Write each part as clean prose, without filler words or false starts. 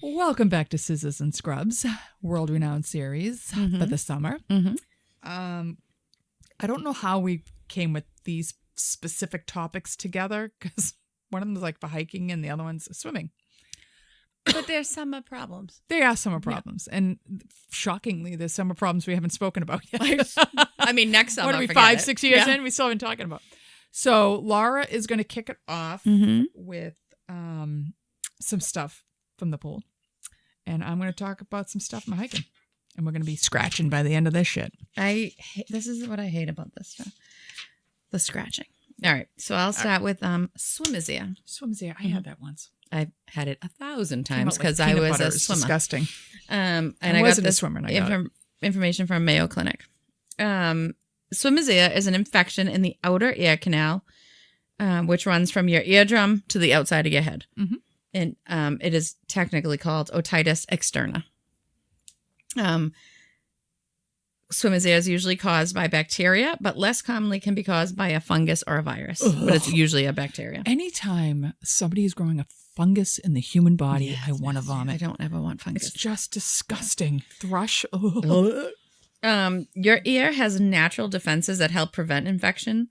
Welcome back to Scissors and Scrubs, world-renowned series for the summer. I don't know how we came with these specific topics together because one of them is like for hiking and the other one's swimming. But there's summer problems. They are summer problems. Yeah. And shockingly, there's summer problems we haven't spoken about yet. I mean, next summer. What are we, 5-6 years in? We still haven't talking about. So Laura is going to kick it off with some stuff from the pool. And I'm going to talk about some stuff from hiking. And we're going to be scratching by the end of this shit. This is what I hate about this stuff. The scratching. All right. So I'll start with Swimizia. Swimizia. I had that once. I've had it 1,000 times because I was a swimmer. Disgusting. And I wasn't a swimmer. And I got information from Mayo Clinic. Swimizia is an infection in the outer ear canal, which runs from your eardrum to the outside of your head. And it is technically called otitis externa. Swimizia is usually caused by bacteria, but less commonly can be caused by a fungus or a virus. Ugh. But it's usually a bacteria. Anytime somebody is growing a fungus in the human body, I want to vomit. I don't ever want fungus. It's just disgusting. Thrush. Your ear has natural defenses that help prevent infection.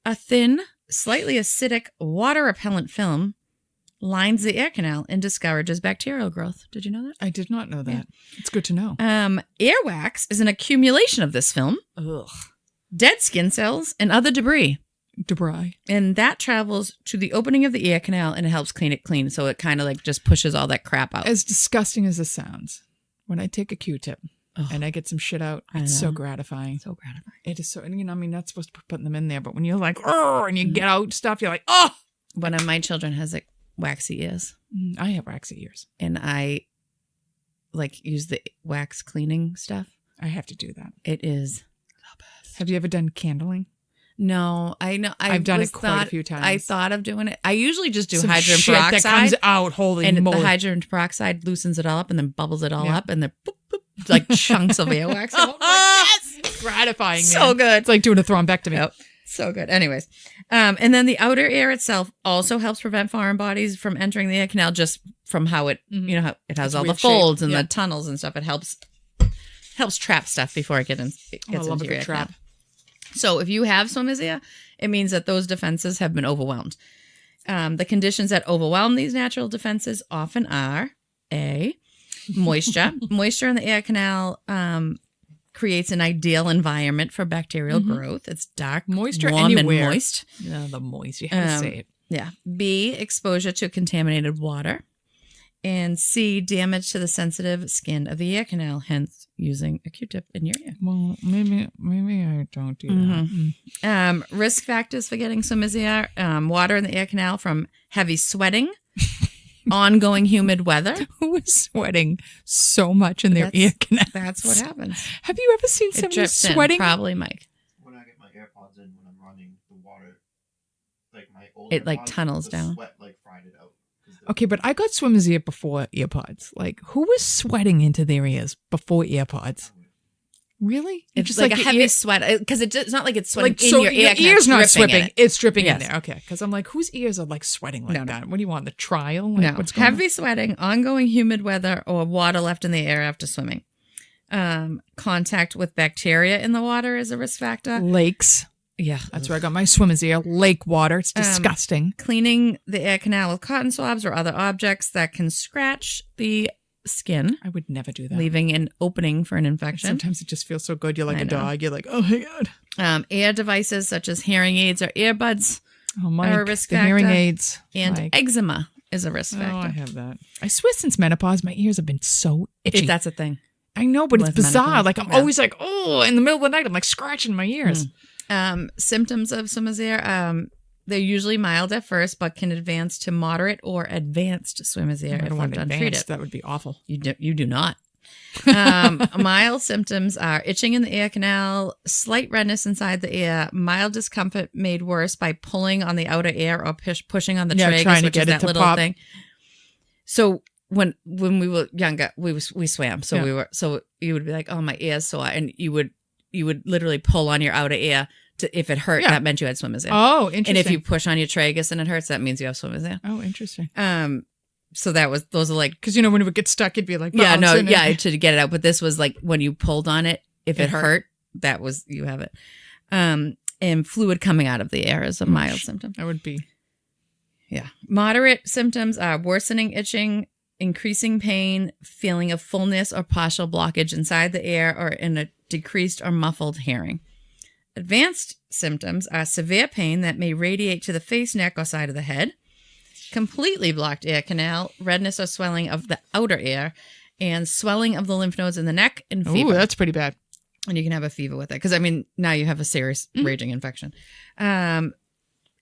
A thin, slightly acidic, water-repellent film lines the ear canal and discourages bacterial growth. Did you know that? I did not know that. Yeah. It's good to know. Earwax is an accumulation of this film, dead skin cells, and other debris. And that travels to the opening of the ear canal and it helps clean it clean. So it kind of like just pushes all that crap out. As disgusting as this sounds, when I take a Q-tip and I get some shit out, it's so gratifying. So gratifying. It is so, and you know, I mean, not supposed to be putting them in there, but when you're like, oh, and you get out stuff, you're like, oh. One of my children has like waxy ears. I have waxy ears. And I like use the wax cleaning stuff. I have to do that. It is the best. Have you ever done candling? No, I know. I've done it quite a few times. I thought of doing it. I usually just do some hydrogen shit peroxide. That comes out, holy and moly. The hydrogen peroxide loosens it all up and then bubbles it all up and then boop, boop, like chunks of earwax. Yes! Gratifying. So man. good. It's like doing a thrombectomy. Yep. So good. Anyways, and then the outer ear itself also helps prevent foreign bodies from entering the ear canal just from how it, you know, how it has all the folds and the tunnels and stuff. It helps trap stuff before it gets into your ear canal. So if you have swimizia, it means that those defenses have been overwhelmed. The conditions that overwhelm these natural defenses often are moisture. Moisture in the ear canal creates an ideal environment for bacterial growth. It's dark, moisture warm, anywhere. And moist. Yeah, the moist. You have to say it. Yeah. B, exposure to contaminated water. And C, damage to the sensitive skin of the ear canal, hence using a Q-tip in your ear. Well, maybe I don't do that. Risk factors for getting swimizia, water in the ear canal from heavy sweating, ongoing humid weather. Who is sweating so much in their ear canal? That's what happens. Have you ever seen somebody sweating? Probably, Mike. When I get my AirPods in, when I'm running the water, like my old it like AirPods, tunnels the down. Sweat like fried it out. Okay, but I got swimizia before earpods. Like, who was sweating into their ears before earpods? Really? It's just like a heavy sweat because it's not like it's sweating like, in so your ear. Your ear's not sweating. It's dripping yes. in there. Okay, because I'm like, whose ears are like sweating like that? What do you want? The trial? Like, no. What's going heavy sweating, ongoing humid weather, or water left in the air after swimming. Contact with bacteria in the water is a risk factor. Lakes. Yeah. That's where I got my swimizia. Lake water. It's disgusting. Cleaning the ear canal with cotton swabs or other objects that can scratch the skin. I would never do that. Leaving an opening for an infection. Sometimes it just feels so good. You're like a dog. You're like, oh my God. Ear devices such as hearing aids or earbuds are a risk the factor. Hearing aids. And eczema is a risk factor. Oh, I have that. I swear since menopause, my ears have been so itchy. That's a thing. I know, but it's bizarre. Menopause. Like I'm always like, oh, in the middle of the night, I'm like scratching my ears. Symptoms of swimizia, they're usually mild at first, but can advance to moderate or advanced swimizia if left untreated. That would be awful. You do not. Mild symptoms are itching in the ear canal, slight redness inside the ear, mild discomfort made worse by pulling on the outer ear or pushing on the tragus, which is that little thing. So when we were younger, we swam. So you would be like, oh, my ear's sore, and you would literally pull on your outer ear. If it hurt, that meant you had swimizia. Oh, interesting. And if you push on your tragus and it hurts, that means you have swimizia. Oh, interesting. So those are like, Because, when it would get stuck, it'd be like, yeah, no, bouncing yeah, and- to get it out. But this was like when you pulled on it, if it hurt, that was, you have it. And fluid coming out of the air is a mild symptom. That would be. Yeah. Moderate symptoms are worsening itching, increasing pain, feeling of fullness or partial blockage inside the ear, or in a decreased or muffled hearing. Advanced symptoms are severe pain that may radiate to the face, neck, or side of the head, completely blocked ear canal, redness or swelling of the outer ear, and swelling of the lymph nodes in the neck, and fever. Ooh, that's pretty bad. And you can have a fever with it. Because, now you have a serious raging infection.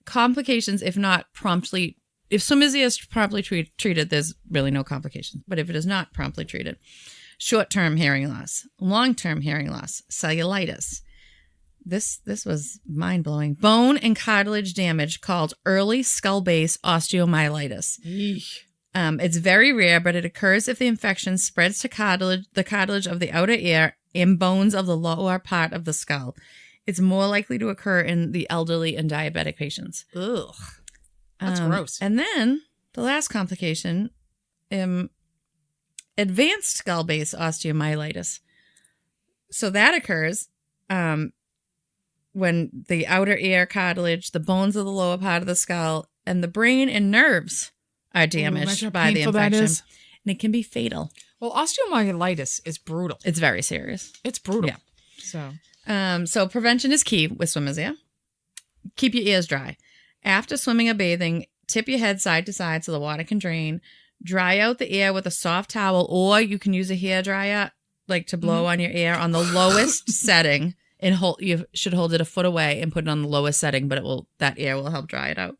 Complications, if chlamydia is promptly treated, there's really no complications. But if it is not promptly treated, short-term hearing loss, long-term hearing loss, cellulitis. This was mind-blowing. Bone and cartilage damage called early skull base osteomyelitis. It's very rare, but it occurs if the infection spreads to the cartilage of the outer ear and bones of the lower part of the skull. It's more likely to occur in the elderly and diabetic patients. Ugh. That's gross. And then the last complication, advanced skull base osteomyelitis. So that occurs when the outer ear cartilage, the bones of the lower part of the skull, and the brain and nerves are damaged by the infection. And it can be fatal. Well, osteomyelitis is brutal. It's very serious. It's brutal. Yeah. So prevention is key with swimmer's ear. Keep your ears dry. After swimming or bathing, tip your head side to side so the water can drain. Dry out the ear with a soft towel, or you can use a hair dryer, like to blow on your ear on the lowest setting, and you should hold it a foot away and put it on the lowest setting, but that air will help dry it out.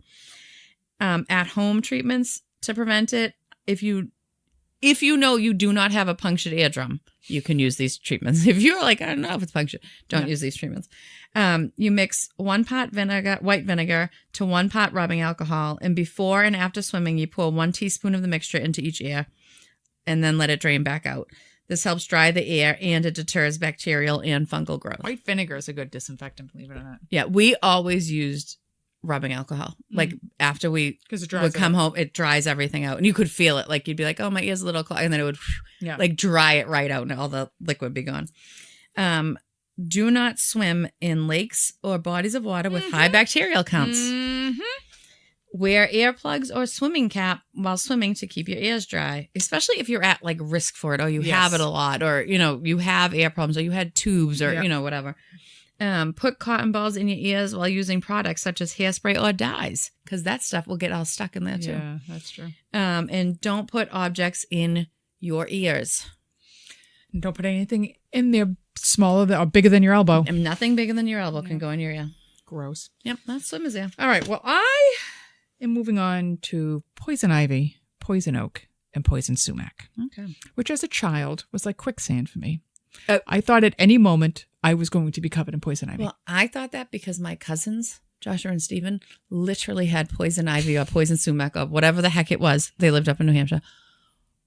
At home treatments to prevent it, if you know you do not have a punctured eardrum, you can use these treatments. If you're like, I don't know if it's punctured, don't use these treatments. You mix 1 pot white vinegar to 1 pot rubbing alcohol, and before and after swimming, you pour 1 teaspoon of the mixture into each ear, and then let it drain back out. This helps dry the air, and it deters bacterial and fungal growth. White vinegar is a good disinfectant, believe it or not. Yeah, we always used rubbing alcohol. Like after we would come home, it dries everything out. And you could feel it. Like you'd be like, oh, my ear's a little clogged. And then it would like dry it right out and all the liquid be gone. Do not swim in lakes or bodies of water with high bacterial counts. Wear earplugs or swimming cap while swimming to keep your ears dry, especially if you're at like risk for it, or you have it a lot, or, you have ear problems, or you had tubes, or, whatever. Put cotton balls in your ears while using products such as hairspray or dyes, because that stuff will get all stuck in there too. Yeah, that's true. And don't put objects in your ears. And don't put anything in there smaller or bigger than your elbow. And nothing bigger than your elbow can go in your ear. Gross. Yep, that's swimmer's ear. All right, well, I am moving on to poison ivy, poison oak, and poison sumac. Okay. Which as a child was like quicksand for me. I thought at any moment I was going to be covered in poison ivy. Well, I thought that because my cousins, Joshua and Stephen, literally had poison ivy or poison sumac or whatever the heck it was. They lived up in New Hampshire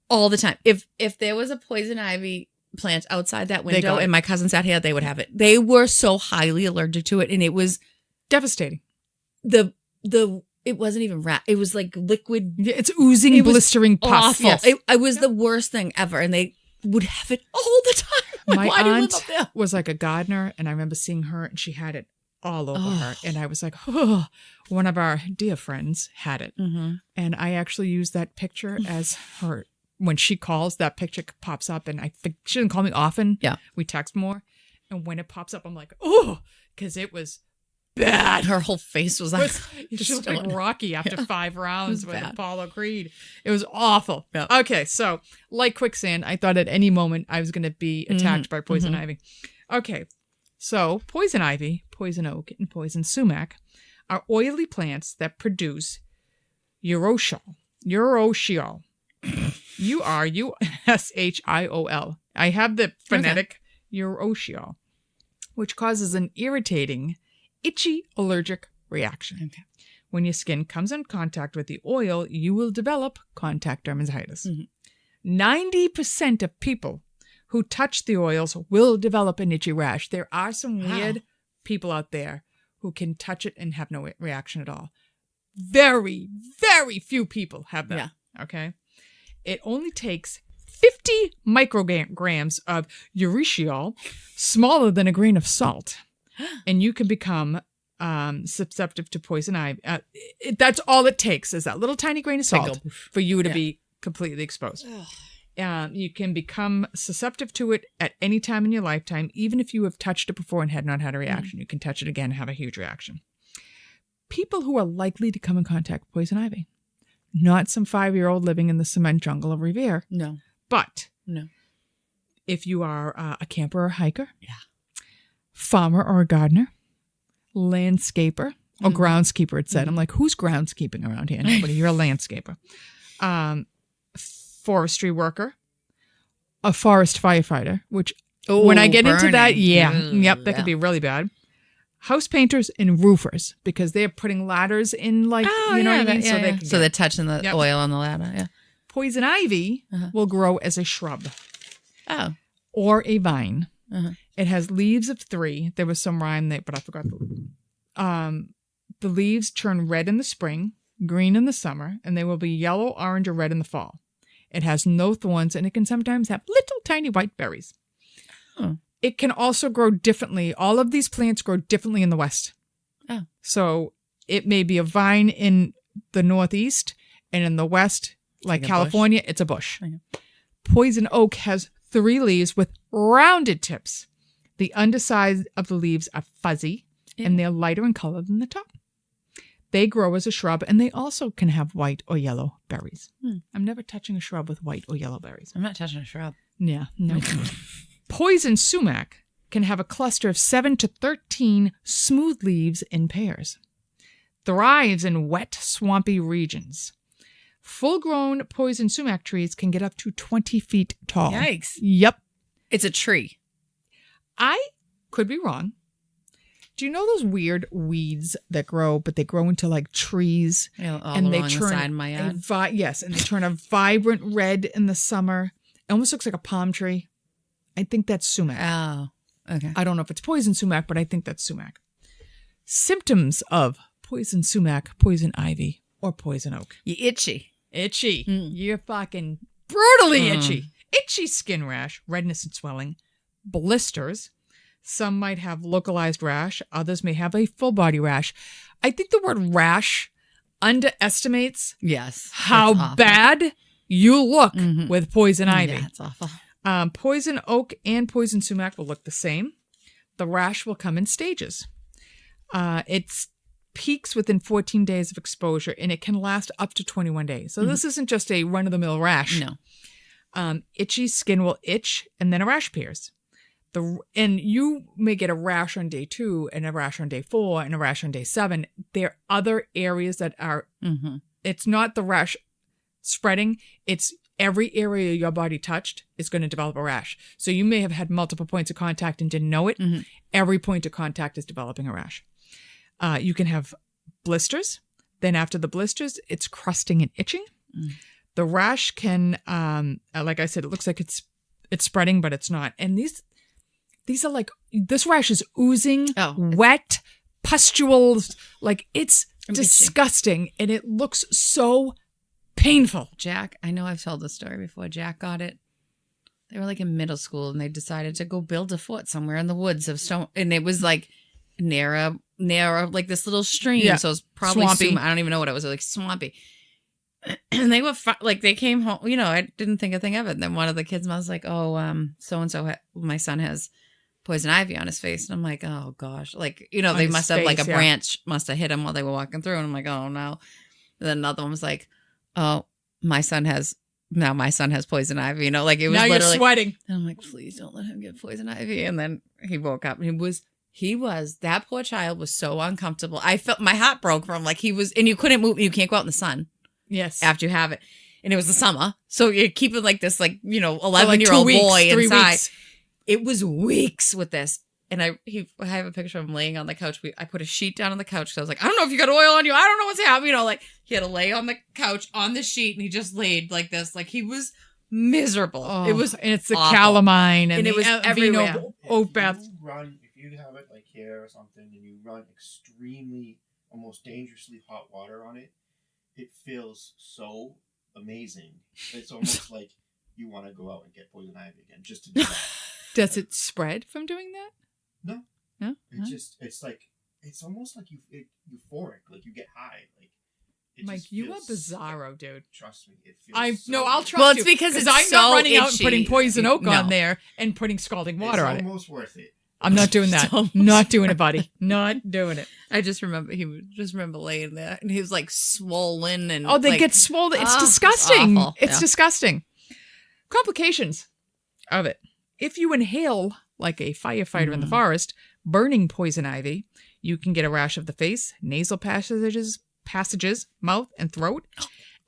all the time. If there was a poison ivy plant outside that window and my cousins sat here, they would have it. They were so highly allergic to it, and it was devastating. It wasn't even rat. It was like liquid. It's oozing, blistering pus. Awful. Yes. It was the worst thing ever, and they would have it all the time. Like, my why do you live aunt up there? was like a gardener, and I remember seeing her, and she had it all over her. And I was like, oh, one of our dear friends had it. And I actually used that picture as her, when she calls, that picture pops up, and I think she doesn't call me often. Yeah. We text more. And when it pops up, I'm like, oh, because it was bad. Her whole face was like, she looked like Rocky after 5 rounds with bad. Apollo Creed. It was awful. Yeah. Okay, so like quicksand, I thought at any moment I was going to be attacked by poison ivy. Okay, so poison ivy, poison oak, and poison sumac are oily plants that produce urushiol. Urushiol. Urushiol. I have the phonetic urushiol, which causes an irritating, itchy allergic reaction. Okay. When your skin comes in contact with the oil, you will develop contact dermatitis. 90% of people who touch the oils will develop an itchy rash. There are some weird people out there who can touch it and have no reaction at all. Very, very few people have that. Yeah. Okay. it only takes 50 micrograms of urushiol, smaller than a grain of salt, and you can become susceptible to poison ivy. That's all it takes is that little tiny grain of salt for you to be completely exposed. You can become susceptible to it at any time in your lifetime, even if you have touched it before and had not had a reaction. You can touch it again and have a huge reaction. People who are likely to come in contact with poison ivy, not some 5-year-old living in the cement jungle of Revere. No. But if you are a camper or hiker, farmer or a gardener, landscaper or groundskeeper, it said. I'm like, who's groundskeeping around here? Nobody. You're a landscaper. Forestry worker, a forest firefighter, which when I get into that, that could be really bad. House painters and roofers, because they're putting ladders in, like, you know what I mean? So they're touching the oil on the ladder. Yeah. Poison ivy will grow as a shrub. Oh. Or a vine. It has leaves of 3. There was some rhyme there, but I forgot. The leaves turn red in the spring, green in the summer, and they will be yellow, orange, or red in the fall. It has no thorns, and it can sometimes have little tiny white berries. It can also grow differently. All of these plants grow differently in the West. So it may be a vine in the Northeast, and in the West, like California, it's a bush. Poison oak has 3 leaves with rounded tips. The underside of the leaves are fuzzy, and they're lighter in color than the top. They grow as a shrub, and they also can have white or yellow berries. I'm never touching a shrub with white or yellow berries. I'm not touching a shrub. Yeah, no. Poison sumac can have a cluster of 7 to 13 smooth leaves in pairs. Thrives in wet, swampy regions. Full-grown poison sumac trees can get up to 20 feet tall. Yikes. Yep. It's a tree. I could be wrong. Do you know those weird weeds that grow, but they grow into like trees? Yeah, all and along they the turn side of my yard. Yes, and they turn a vibrant red in the summer. It almost looks like a palm tree. I think that's sumac. Oh, okay. I don't know if it's poison sumac, but I think that's sumac. Symptoms of poison sumac, poison ivy, or poison oak. You itchy. Itchy. You're fucking brutally itchy. Itchy skin rash, redness and swelling, blisters. Some might have localized rash. Others may have a full body rash. I think the word rash underestimates how bad you look with poison ivy. Yeah, it's awful. Poison oak and poison sumac will look the same. The rash will come in stages. It peaks within 14 days of exposure, and it can last up to 21 days. So this isn't just a run-of-the-mill rash. No. Itchy skin will itch, and then a rash appears. And you may get a rash on day 2, and a rash on day 4, and a rash on day 7. There are other areas that are, it's not the rash spreading, it's every area your body touched is going to develop a rash. So you may have had multiple points of contact and didn't know it. Every point of contact is developing a rash. You can have blisters. Then after the blisters, it's crusting and itching. The rash can, like I said, it looks like it's spreading, but it's not. And these are like, this rash is oozing, wet, pustules. Like, it's disgusting. And it looks so painful. Jack, I know I've told this story before. Jack got it. They were like in middle school, and they decided to go build a fort somewhere in the woods of stone. And it was like near like this little stream. Yeah. So it was probably Swampy. I don't even know what it was. Like swampy. And they were they came home. You know, I didn't think a thing of it. And then one of the kids was like, "Oh, so and so, my son has poison ivy on his face." And I'm like, "Oh gosh!" Like, you know, they must have like a branch must have hit him while they were walking through. And I'm like, "Oh no!" And then another one was like, "Oh, my son has poison ivy." You know, like it was now literally you're sweating. And I'm like, "Please don't let him get poison ivy." And then he woke up, and he was that poor child was so uncomfortable. I felt my heart broke for him. Like he was, and you couldn't move. You can't go out in the sun. Yes. After you have it. And it was the summer. So you're keeping like this, like, you know, 11-year-old boy 3 inside. weeks. It was weeks with this. And I have a picture of him laying on the couch. I put a sheet down on the couch because I was like, I don't know if you got oil on you. I don't know what's happening. You know, like he had to lay on the couch on the sheet, and he just laid like this. Like he was miserable. Oh, it was and it's the awful. calamine and it was everywhere. Oat bath. If you have it like here or something, and you run extremely, almost dangerously hot water on it, it feels so amazing. It's almost like you want to go out and get poison ivy again just to do that. Does it spread from doing that? No. No? It's almost like euphoric. Like you get high. Like Mike, you are bizarro, dude. Trust me, it feels. I'll trust you. Well, it's because I'm it's not so running out and itchy. putting poison oak No. on there and putting scalding water on it. It's almost worth it. I'm not doing that. Not doing it, buddy. Not doing it. I just remember laying there and he was like swollen and They get swollen. It's disgusting. It's disgusting. Complications of it. If you inhale like a firefighter in the forest, burning poison ivy, you can get a rash of the face, nasal passages, mouth, and throat,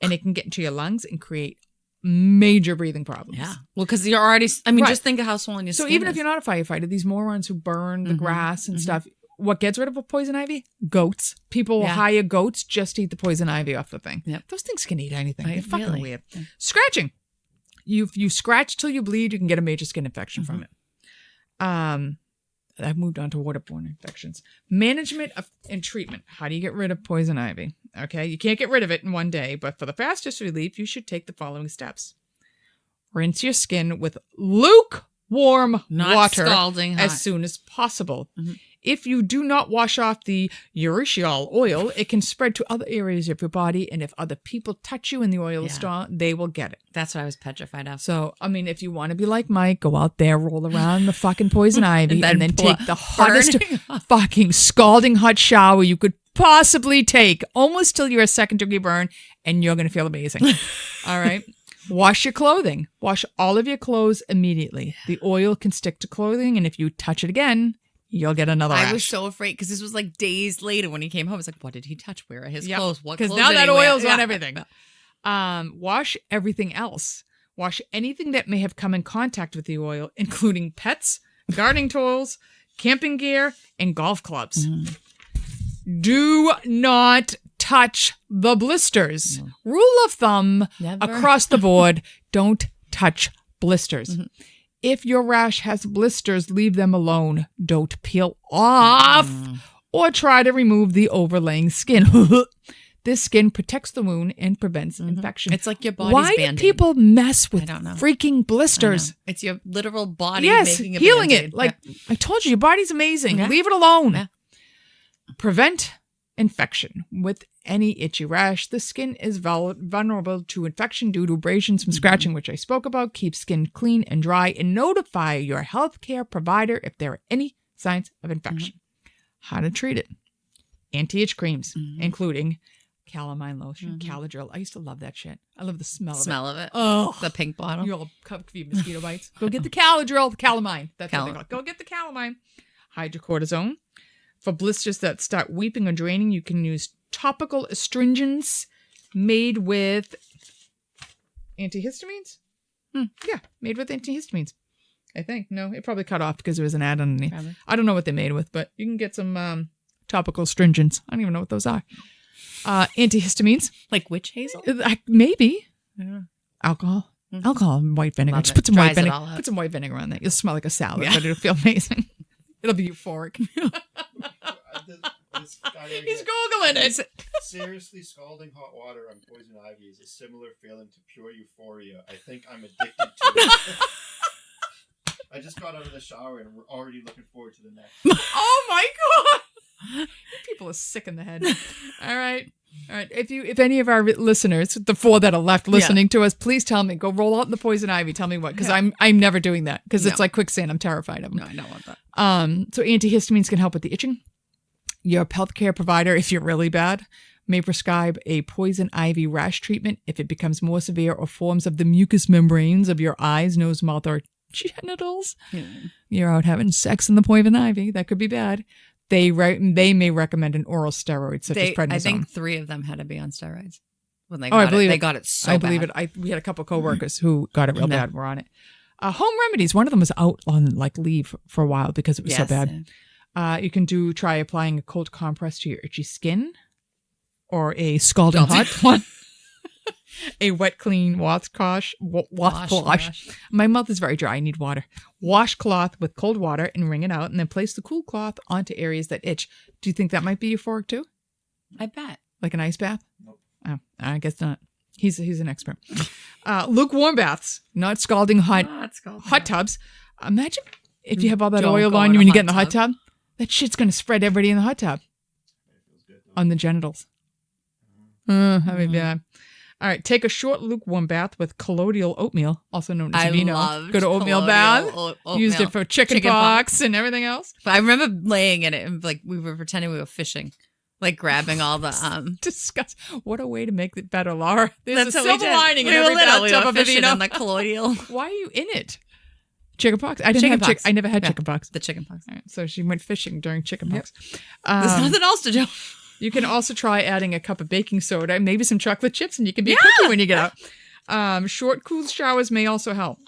and it can get into your lungs and create major breathing problems. Yeah. Well, because you're already, just think of how swollen your skin So even is. if you're not a firefighter, these morons who burn the grass and stuff, what gets rid of a poison ivy? Goats. People will hire goats just to eat the poison ivy off the thing. Yep. Those things can eat anything. Right, They're fucking really. weird. Yeah. Scratching. If you scratch till you bleed, you can get a major skin infection from it. I've moved on to waterborne infections. Management and treatment. How do you get rid of poison ivy? Okay, you can't get rid of it in one day, but for the fastest relief, you should take the following steps. Rinse your skin with lukewarm Not water scalding hot. as soon as possible. If you do not wash off the urushiol oil, it can spread to other areas of your body, and if other people touch you and the oil is strong, they will get it. That's what I was petrified of. So, if you want to be like Mike, go out there, roll around the fucking poison ivy, and then take the hottest fucking scalding hot shower you could possibly take, almost till you're a second-degree burn, and you're going to feel amazing. All right? Wash your clothing. Wash all of your clothes immediately. The oil can stick to clothing, and if you touch it again, you'll get another rash. I was so afraid because this was like days later when he came home. I was like, what did he touch? Where are his clothes? What clothes? Because now did that he wear? oil's on everything. Wash everything else. Wash anything that may have come in contact with the oil, including pets, gardening tools, camping gear, and golf clubs. Do not touch the blisters. Rule of thumb across the board, don't touch blisters. If your rash has blisters, leave them alone. Don't peel off or try to remove the overlaying skin. This skin protects the wound and prevents infection. It's like your body's Why Band-Aid. do people mess with I don't know. freaking blisters? It's your literal body making a healing Band-Aid. it. Like I told you, your body's amazing. Yeah. Leave it alone. Yeah. Prevent infection with any itchy rash. The skin is vulnerable to infection due to abrasions from scratching, which I spoke about. Keep skin clean and dry, and notify your healthcare provider if there are any signs of infection. How to treat it. Anti-itch creams, including calamine lotion, Caladryl. I used to love that shit. I love the smell of it. Oh, The pink bottle. you're all covered with mosquito bites. Go get the Caladryl, the calamine. That's what they call it. Go get the calamine. Hydrocortisone. For blisters that start weeping or draining, you can use topical astringents made with antihistamines. Yeah, made with antihistamines. I think. No, it probably cut off because there was an ad underneath. Probably. I don't know what they're made with, but you can get some topical astringents. I don't even know what those are. Antihistamines. Like witch hazel? Maybe. Yeah. Alcohol. Alcohol and white vinegar. Love Just it. put some Dries white it vinegar. all out. Put some white vinegar on that. You'll smell like a salad, but it'll feel amazing. It'll be euphoric. This guy right He's here, Googling it. seriously, scalding hot water on poison ivy is a similar feeling to pure euphoria. I think I'm addicted to it. I just got out of the shower and we're already looking forward to the next. Oh my god! People are sick in the head. All right. If any of our listeners, the 4 that are left listening to us, please tell me. Go roll out in the poison ivy. Tell me what, because I'm never doing that because it's like quicksand. I'm terrified of them. No, I don't want that. So antihistamines can help with the itching. Your healthcare provider, if you're really bad, may prescribe a poison ivy rash treatment if it becomes more severe or forms of the mucous membranes of your eyes, nose, mouth, or genitals. You're out having sex in the poison ivy. That could be bad. They may recommend an oral steroid such as prednisone. I think 3 of them had to be on steroids when they I got believe it. it. They got it so I bad. believe it. We had a couple coworkers who got it real bad. We're on it. Home remedies. One of them was out on leave for a while because it was so bad. You can try applying a cold compress to your itchy skin, or a scalding hot one. A wet, clean washcloth. My mouth is very dry. I need water. Washcloth with cold water and wring it out, and then place the cool cloth onto areas that itch. Do you think that might be euphoric too? I bet. Like an ice bath? Nope. Oh, I guess not. He's an expert. Lukewarm baths, not scalding hot hot tubs. Imagine if you have all that oil on you when you get in the hot tub. That shit's going to spread everybody in the hot tub. On the genitals. That'd be bad. All right, take a short lukewarm bath with colloidal oatmeal, also known as vino. Go to oatmeal bath. Used it for chicken pox and everything else. But I remember laying in it and like we were pretending we were fishing, like grabbing all the Disgust. What a way to make it better, Laura. There's That's a silver lining in every bathtub of vino. On the colloidal. Why are you in it? Chicken pox. I didn't have I never had chicken pox. The chicken pox. All right, so she went fishing during chicken pox. There's nothing else to do. You can also try adding a cup of baking soda and maybe some chocolate chips, and you can be a cookie when you get out. Short, cool showers may also help.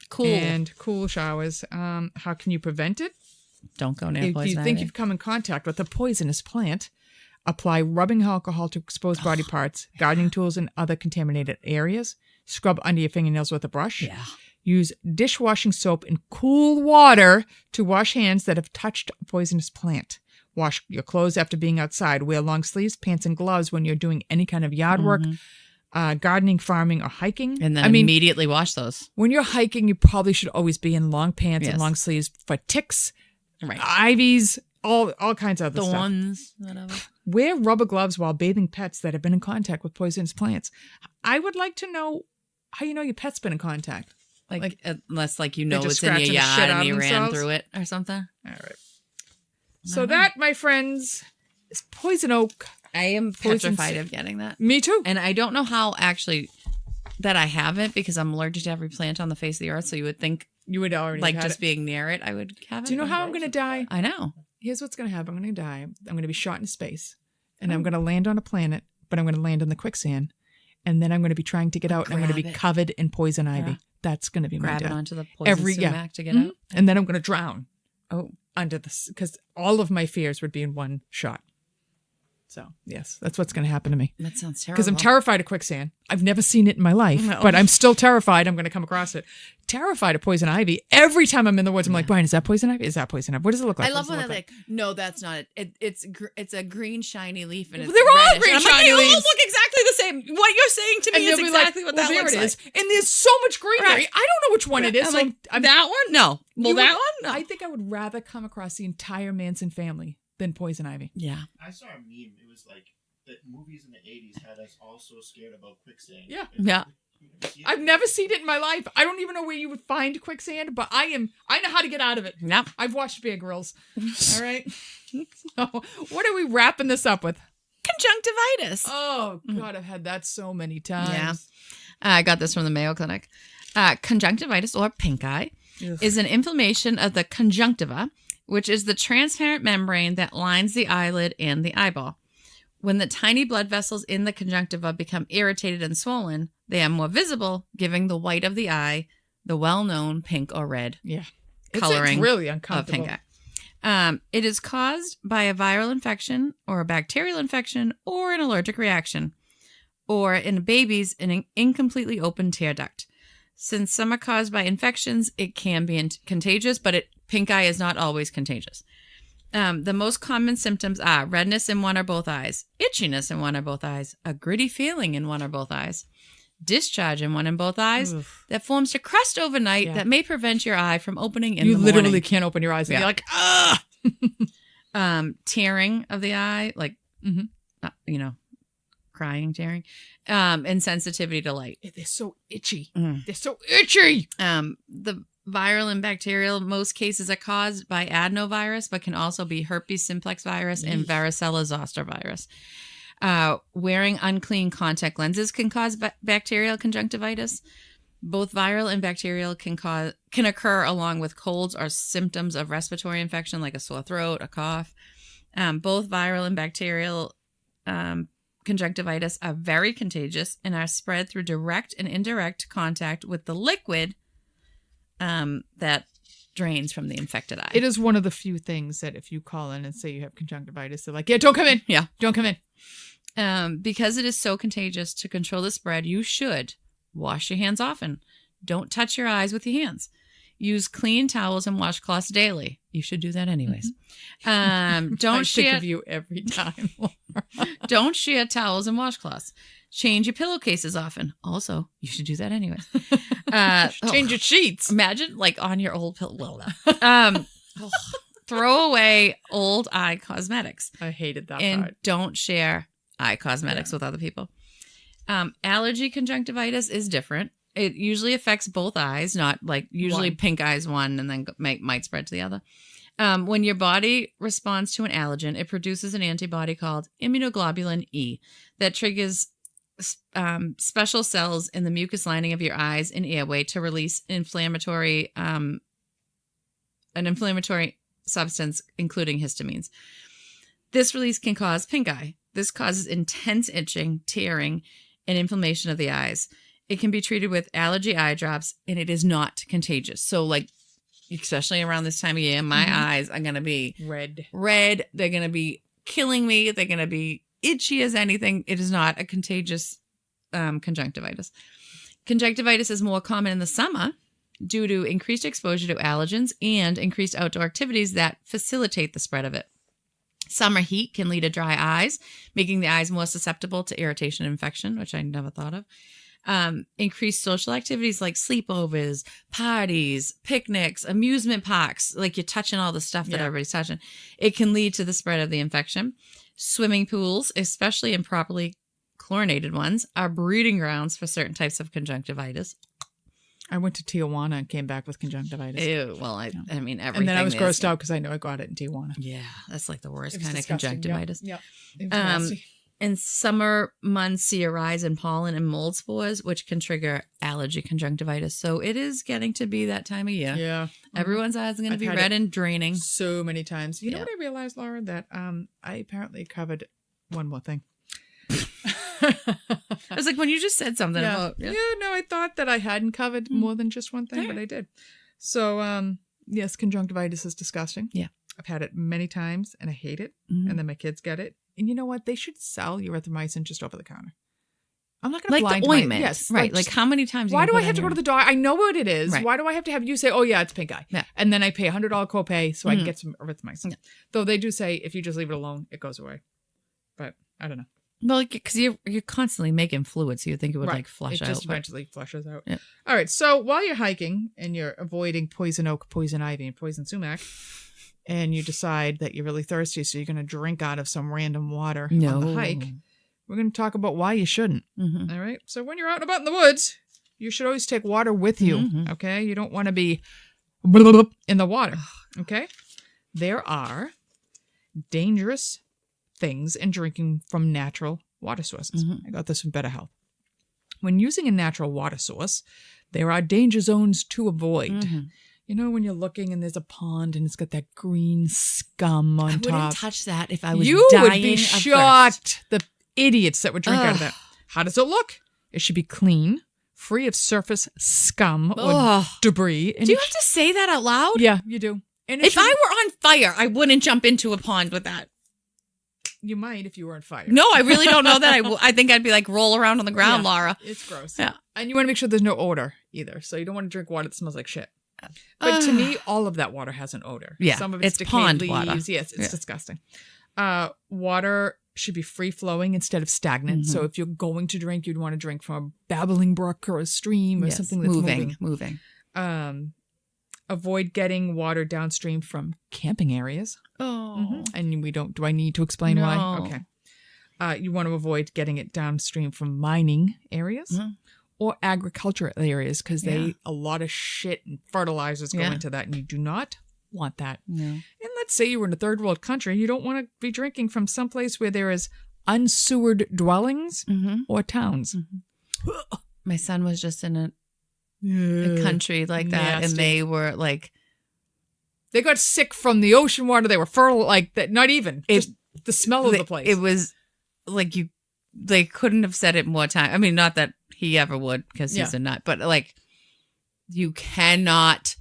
Cool showers. How can you prevent it? Don't go near poison If you think you've come in contact with a poisonous plant, apply rubbing alcohol to exposed body parts, gardening tools, and other contaminated areas. Scrub under your fingernails with a brush. Yeah. Use dishwashing soap and cool water to wash hands that have touched a poisonous plant. Wash your clothes after being outside. Wear long sleeves, pants, and gloves when you're doing any kind of yard work, gardening, farming, or hiking. And then immediately wash those. When you're hiking, you probably should always be in long pants and long sleeves for ticks, ivies, all kinds of other stuff. Thorns, whatever. Wear rubber gloves while bathing pets that have been in contact with poisonous plants. I would like to know how you know your pet's been in contact. Like unless like you know it's in your yard and you ran through it or something. All right. So that, my friends, is poison oak. I am petrified of getting that. Me too. And I don't know how actually that I haven't because I'm allergic to every plant on the face of the earth. So you would think you would already like just being near it, I would have it. Do you know how I'm going to die? I know. Here's what's going to happen. I'm going to die. I'm going to be shot into space, and I'm going to land on a planet, but I'm going to land in the quicksand, and then I'm going to be trying to get out, and I'm going to be covered in poison ivy. That's going to be my death. Grab it onto the poison sumac to get out. And then I'm going to drown. Oh. Under this, because all of my fears would be in one shot. So, yes, that's what's going to happen to me. That sounds terrible. Because I'm terrified of quicksand. I've never seen it in my life, but I'm still terrified I'm going to come across it. Terrified of poison ivy. Every time I'm in the woods, I'm like, Brian, is that poison ivy? Is that poison ivy? What does it look like? I love when they're like, no, that's not it. It's a green shiny leaf. And it's they're all reddish. green shiny leaves. They all look exactly the same. What you're saying to me is exactly what that looks like. And there's so much greenery. Right. I don't know which one it is. I'm that one? No. Well, that one? No. I think I would rather come across the entire Manson family than poison ivy. Yeah. I saw a meme. It was like the movies in the 80s had us all so scared about quicksand. Yeah. I've never seen it in my life. I don't even know where you would find quicksand, but I know how to get out of it. Yep. I've watched Bear Grylls. All right. So, what are we wrapping this up with? Conjunctivitis. Oh, God, I've had that so many times. Yeah. I got this from the Mayo Clinic. Conjunctivitis, or pink eye, is an inflammation of the conjunctiva, which is the transparent membrane that lines the eyelid and the eyeball. When the tiny blood vessels in the conjunctiva become irritated and swollen, they are more visible, giving the white of the eye the well-known pink or red coloring it's really uncomfortable. of pink eye. It is caused by a viral infection or a bacterial infection or an allergic reaction, or in babies, an incompletely open tear duct. Since some are caused by infections, it can be contagious, but pink eye is not always contagious. The most common symptoms are redness in one or both eyes, itchiness in one or both eyes, a gritty feeling in one or both eyes, discharge in one and both eyes that forms a crust overnight that may prevent your eye from opening in the morning. You literally can't open your eyes. And you're like, tearing of the eye, like, crying, tearing, insensitivity to light. They're so itchy. They're so itchy. The viral and bacterial, most cases are caused by adenovirus, but can also be herpes simplex virus and varicella zoster virus. Wearing unclean contact lenses can cause bacterial conjunctivitis. Both viral and bacterial can occur along with colds or symptoms of respiratory infection like a sore throat, a cough. Both viral and bacterial conjunctivitis are very contagious and are spread through direct and indirect contact with the liquid that drains from the infected eye. It is one of the few things that if you call in and say you have conjunctivitis, they're like, yeah, don't come in. Yeah. Don't come in. Because it is so contagious, to control the spread, you should wash your hands often. Don't touch your eyes with your hands. Use clean towels and washcloths daily. You should do that anyways. Don't I think of you every time. Don't share towels and washcloths. Change your pillowcases often. Also, you should do that anyway. Change your sheets. Imagine like on your old pillow. Throw away old eye cosmetics. I hated that and part. don't share eye cosmetics with other people. Allergy conjunctivitis is different. It usually affects both eyes, not like usually pink eyes one and then might spread to the other. When your body responds to an allergen, it produces an antibody called immunoglobulin E that triggers special cells in the mucus lining of your eyes and airway to release an inflammatory substance, including histamines. This release can cause pink eye. This causes intense itching, tearing, and inflammation of the eyes. It can be treated with allergy eye drops, and it is not contagious. So, like, especially around this time of year, my eyes are going to be red. They're going to be killing me. They're going to be itchy as anything. It is not a contagious conjunctivitis. Conjunctivitis is more common in the summer due to increased exposure to allergens and increased outdoor activities that facilitate the spread of it. Summer heat can lead to dry eyes, making the eyes more susceptible to irritation and infection, which I never thought of. Increased social activities like sleepovers, parties, picnics, amusement parks, like you're touching all the stuff that everybody's touching. It can lead to the spread of the infection. Swimming pools, especially improperly chlorinated ones, are breeding grounds for certain types of conjunctivitis. I went to Tijuana and came back with conjunctivitis. Ew. Well, I mean, everything. And then I was grossed out because I know I got it in Tijuana. Yeah, that's like the worst kind disgusting. of conjunctivitis. Yep. It was nasty. In summer months, see a rise in pollen and mold spores, which can trigger allergy conjunctivitis. So it is getting to be that time of year. Yeah. Everyone's eyes are going to be red and draining. So many times. You know what I realized, Laura? That I apparently covered one more thing. I was like, when you just said something about... No, I thought that I hadn't covered more than just one thing, but I did. So, yes, conjunctivitis is disgusting. Yeah. I've had it many times, and I hate it. And then my kids get it. And you know what? They should sell erythromycin just over the counter. I'm not going to like the ointment. Yes, right. Like how many times? Why do I have to go to the doctor? I know what it is. Right. Why do I have to have you say, "Oh yeah, it's pink eye," and then I pay $100 copay so I can get some erythromycin? Though they do say if you just leave it alone, it goes away. But I don't know. Well, because you're constantly making fluid, so you think it would like flush out. It just eventually flushes out. Yeah. All right. So while you're hiking and you're avoiding poison oak, poison ivy, and poison sumac, and you decide that you're really thirsty, so you're going to drink out of some random water on the hike, we're going to talk about why you shouldn't. All right. So when you're out and about in the woods, you should always take water with you. Okay. You don't want to be in the water. Okay. There are dangerous things in drinking from natural water sources. I got this from Better Health. When using a natural water source, there are danger zones to avoid. You know, when you're looking and there's a pond and it's got that green scum on top. I wouldn't touch that if I was you dying would be of shocked. The idiots that would drink out of that. How does it look? It should be clean, free of surface scum or debris. And do you have to say that out loud? Yeah, you do. And if I were on fire, I wouldn't jump into a pond with that. You might if you were on fire. No, I really don't know that. I think I'd be like roll around on the ground, Laura. It's gross. Yeah. And you want to make sure there's no odor either. So you don't want to drink water that smells like shit. But to me, all of that water has an odor. Yeah. Some of it's decayed pond leaves. water. Yes, it's disgusting. Water should be free flowing instead of stagnant. So if you're going to drink, you'd want to drink from a babbling brook or a stream or something that's moving. Avoid getting water downstream from camping areas. And we don't. Do I need to explain why? Okay. You want to avoid getting it downstream from mining areas or agricultural areas because a lot of shit and fertilizers go into that, and you do not want that. And let's say you were in a third world country, you don't want to be drinking from someplace where there is unsewered dwellings or towns. My son was just in a country like that, and they were like, they got sick from the ocean water. They were fertile, like that. Not even just the smell of the place. It was like they couldn't have said it more time. I mean, not that he ever would because he's a nut, but like, you cannot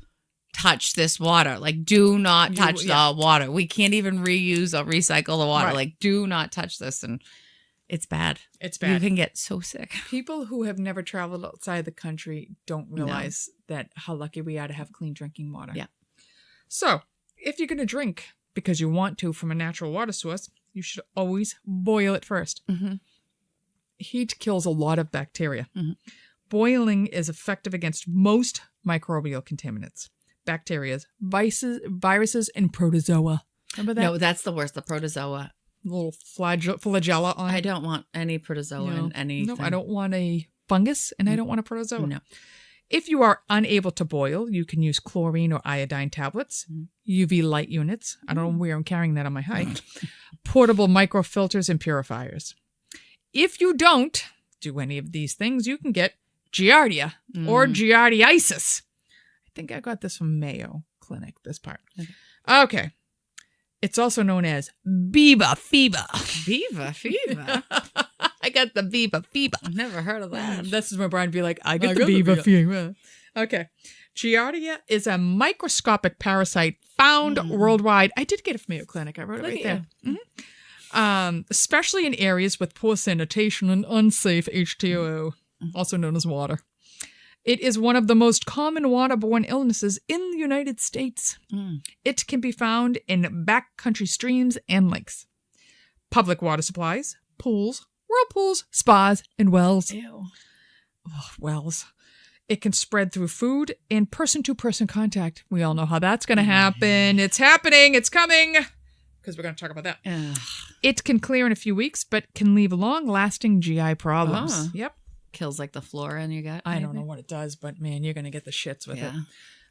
touch this water. Like, do not touch the water. We can't even reuse or recycle the water. Like, do not touch this. And it's bad. It's bad. You can get so sick. People who have never traveled outside the country don't realize that how lucky we are to have clean drinking water. Yeah. So, if you're going to drink because you want to from a natural water source, you should always boil it first. heat kills a lot of bacteria. Mm-hmm. Boiling is effective against most microbial contaminants, bacteria, viruses, and protozoa. Remember that? No, that's the worst. The protozoa. Little flagella on it. I don't want any protozoa in anything. No, I don't want a fungus, and I don't want a protozoa. No. If you are unable to boil, you can use chlorine or iodine tablets, UV light units. I don't know where I'm carrying that on my hike. Portable microfilters and purifiers. If you don't do any of these things, you can get Giardia or Giardiasis. I think I got this from Mayo Clinic, this part. Okay. It's also known as Beaver fever. Beaver fever? I got the Beaver fever. I've never heard of that. This is when Brian be like, I got the Beaver fever. Okay. Giardia is a microscopic parasite found worldwide. I did get it from Mayo Clinic. I wrote it right there. Especially in areas with poor sanitation and unsafe H2O, also known as water. It is one of the most common waterborne illnesses in the United States. It can be found in backcountry streams and lakes, public water supplies, pools, whirlpools, spas, and wells. Ew. Oh, wells. It can spread through food and person-to-person contact. We all know how that's going to happen. It's happening. It's coming. Because we're going to talk about that. It can clear in a few weeks, but can leave long-lasting GI problems. Yep. Kills like the flora in your gut. I don't know what it does, but man, you're going to get the shits with it.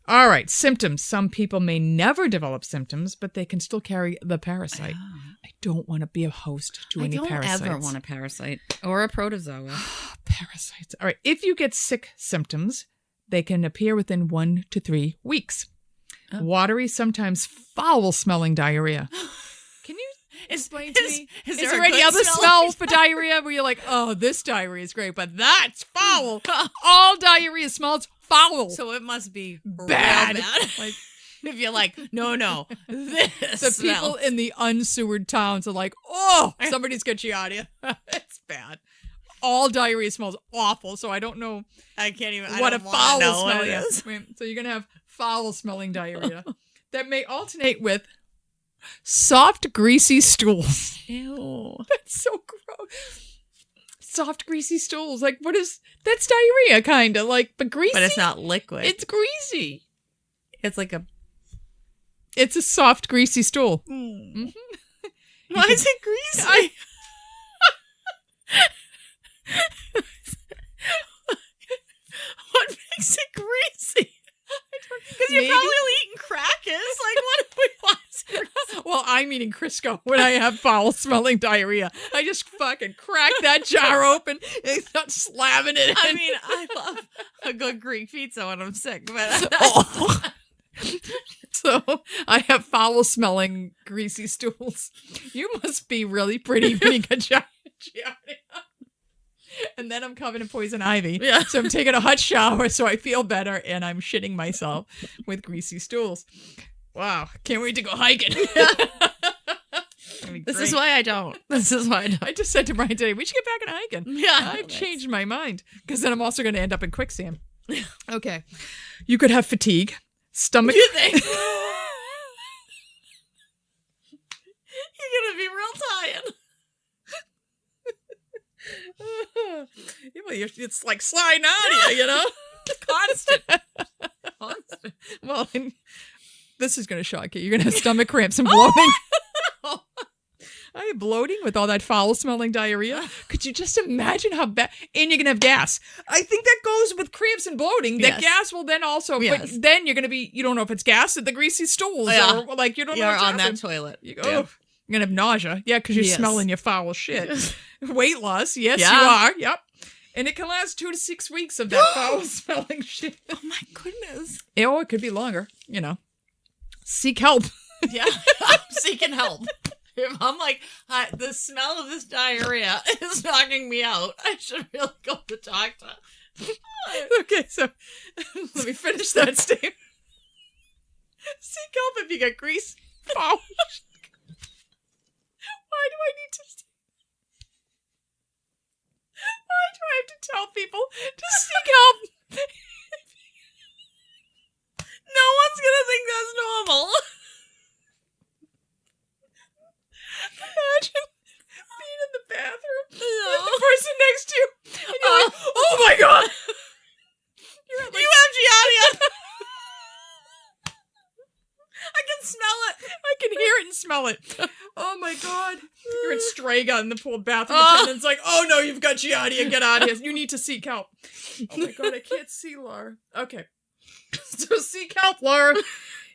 All right. Symptoms. Some people may never develop symptoms, but they can still carry the parasite. I don't want to be a host to any parasites. I don't ever want a parasite or a protozoa. Parasites. All right. If you get sick symptoms, they can appear within 1 to 3 weeks. Watery, sometimes foul-smelling diarrhea. Can you explain to me? Is there any other smell for diarrhea where you're like, oh, this diarrhea is great, but that's foul? All diarrhea smells foul. So it must be bad. Like, if you're like, no, this the smells. people in the unsewered towns are like, oh, somebody's got Giardia. It's bad. All diarrhea smells awful, so I don't know. I can't even. What a foul smell it is. So you're gonna have foul-smelling diarrhea that may alternate with soft, greasy stools. Ew. That's so gross. Soft, greasy stools. Like, what is... That's diarrhea, kind of. Like, but greasy? But it's not liquid. It's greasy. It's like a... It's a soft, greasy stool. Why is it greasy? What makes it greasy? Because you're probably eating crackers. Like, what if we want? Well, I'm eating Crisco when I have foul-smelling diarrhea. I just fucking crack that jar open and start slamming it in. I mean, I love a good Greek pizza when I'm sick, but... So I have foul-smelling, greasy stools. You must be really pretty when you get Giardia. And then I'm covered in poison ivy. Yeah. So I'm taking a hot shower so I feel better, and I'm shitting myself with greasy stools. Wow. Can't wait to go hiking. This is why I don't. I just said to Brian today, we should get back and hiking. Yeah. I've changed my mind, because then I'm also going to end up in quicksand. Okay. You could have fatigue, stomach... You think? You're going to be real tired. It's like sliding on you, you know? Constant. Well, this is going to shock you. You're going to have stomach cramps and bloating. I am bloating with all that foul-smelling diarrhea. Could you just imagine how bad? And you're going to have gas. I think that goes with cramps and bloating. That gas will then also, but then you're going to be, you don't know if it's gas or the greasy stools. Or like, you don't know what's on happening. that toilet. You go, you're going to have nausea. Yeah, because you're smelling your foul shit. Weight loss. Yes, you are. Yep. And it can last 2 to 6 weeks of that foul-smelling shit. Oh, my goodness. Or it could be longer, you know. Seek help. Yeah, I'm seeking help. If I'm like, the smell of this diarrhea is knocking me out, I should really go to the doctor. Okay, so let me finish that statement. Seek help if you get grease. Foul. Why do I need to... Why do I have to tell people to seek help? No one's gonna think that's normal. Imagine being in the bathroom with the person next smell it. Oh my God. You're in Strega and the pool bathroom attendant's like, oh no, you've got Giardia. Get out of here. You need to seek help. Oh my God, I can't see Laura. Okay. So seek help, Laura.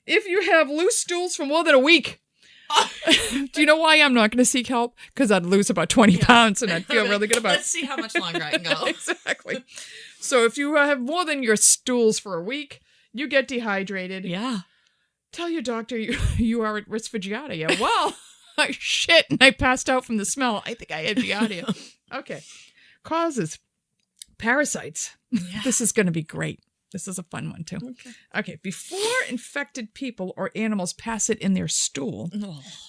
If you have loose stools for more than a week. Do you know why I'm not going to seek help? Because I'd lose about 20 pounds and I'd feel really good about it. Let's see how much longer I can go. Exactly. So if you have more than your stools for a week, you get dehydrated. Yeah. Tell your doctor you are at risk for Giardia. Well, shit, and I passed out from the smell. I think I had Giardia. Okay. Causes. Parasites. Yeah. This is going to be great. This is a fun one, too. Okay. Before infected people or animals pass it in their stool,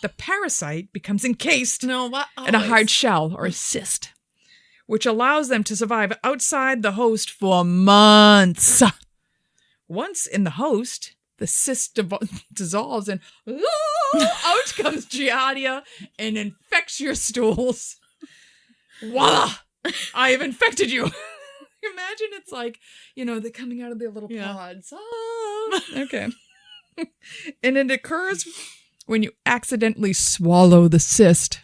the parasite becomes encased in a hard shell or a cyst, which allows them to survive outside the host for months. Once in the host, the cyst dissolves and out comes Giardia and infects your stools. Voila! I have infected you. Imagine it's like, they're coming out of their little pods. Ah. Okay. And it occurs when you accidentally swallow the cyst.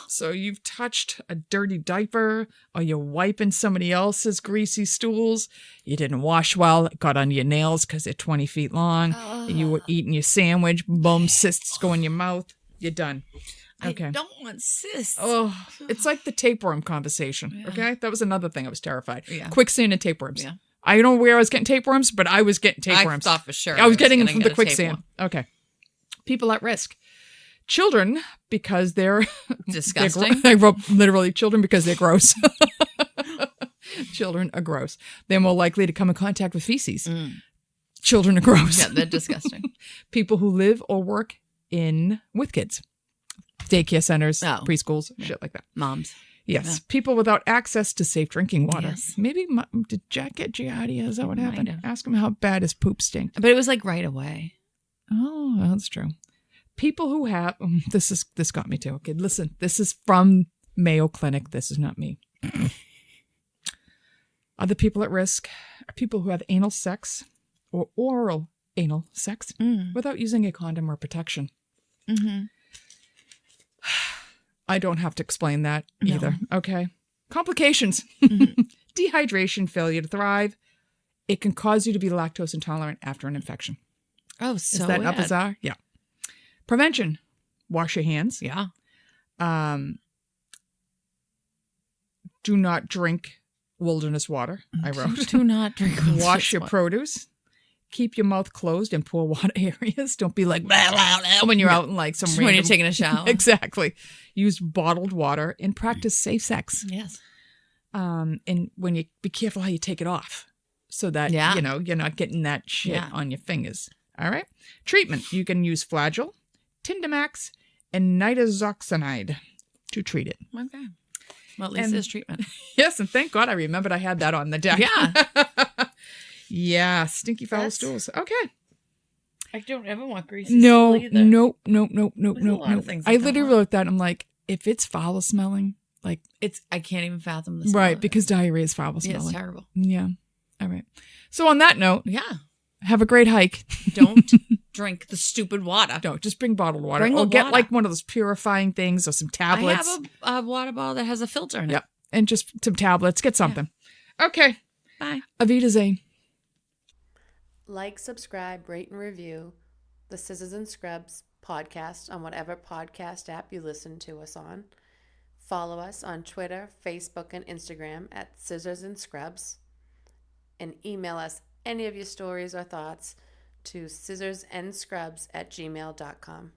So you've touched a dirty diaper or you're wiping somebody else's greasy stools. You didn't wash well. It got under your nails because they're 20 feet long. And you were eating your sandwich. Boom, cysts go in your mouth. You're done. Okay. I don't want cysts. Oh, it's like the tapeworm conversation. Yeah. Okay. That was another thing I was terrified. Yeah. Quicksand and tapeworms. Yeah. I don't know where I was getting tapeworms, but I was getting tapeworms. I thought for sure. I was getting them from the quicksand. Okay. People at risk. Children, because they're disgusting. I wrote literally children because they're gross. Children are gross. They're more likely to come in contact with feces. Children are gross. Yeah, they're disgusting. People who live or work with kids. Daycare centers, preschools, shit like that. Moms. Yes. Yeah. People without access to safe drinking water. Yes. Maybe, did Jack get Giardia? Is that what happened? Ask him how bad his poop stinked. But it was like right away. Oh, that's true. People who have, this got me too. Okay, listen, this is from Mayo Clinic. This is not me. Other people at risk are people who have anal sex or oral anal sex without using a condom or protection. Mm-hmm. I don't have to explain that either. No. Okay. Complications. Mm-hmm. Dehydration, failure to thrive. It can cause you to be lactose intolerant after an infection. Oh, so is that not bizarre? Yeah. Prevention. Wash your hands. Yeah. Do not drink wilderness water, I wrote. Do not drink wilderness Wash your produce. Keep your mouth closed in poor water areas. Don't be like, blah, blah, blah, when you're out in like some random... When you're taking a shower. Exactly. Use bottled water and practice safe sex. Yes. And when you be careful how you take it off so that, you're not getting that shit on your fingers. All right. Treatment. You can use Flagyl, Tindamax, and nitazoxanide to treat it. Okay. Well, at least there's treatment. Yes. And thank God I remembered I had that on the deck. Yeah. Yeah. Stinky foul stools. Okay. I don't ever want greasy stool either. Nope. I literally wrote that. I'm like, if it's foul smelling, like I can't even fathom the smell. Right, because diarrhea is foul smelling. Yeah, it's terrible. Yeah. All right. So on that note, have a great hike. Don't drink the stupid water. Don't just bring bottled water. Or get like one of those purifying things or some tablets. I have a water bottle that has a filter in it. Yep. And just some tablets. Get something. Yeah. Okay. Bye. Avita Zane. Like, subscribe, rate, and review the Scissors and Scrubs podcast on whatever podcast app you listen to us on. Follow us on Twitter, Facebook, and Instagram at Scissors and Scrubs. And email us any of your stories or thoughts to scissorsandscrubs@gmail.com.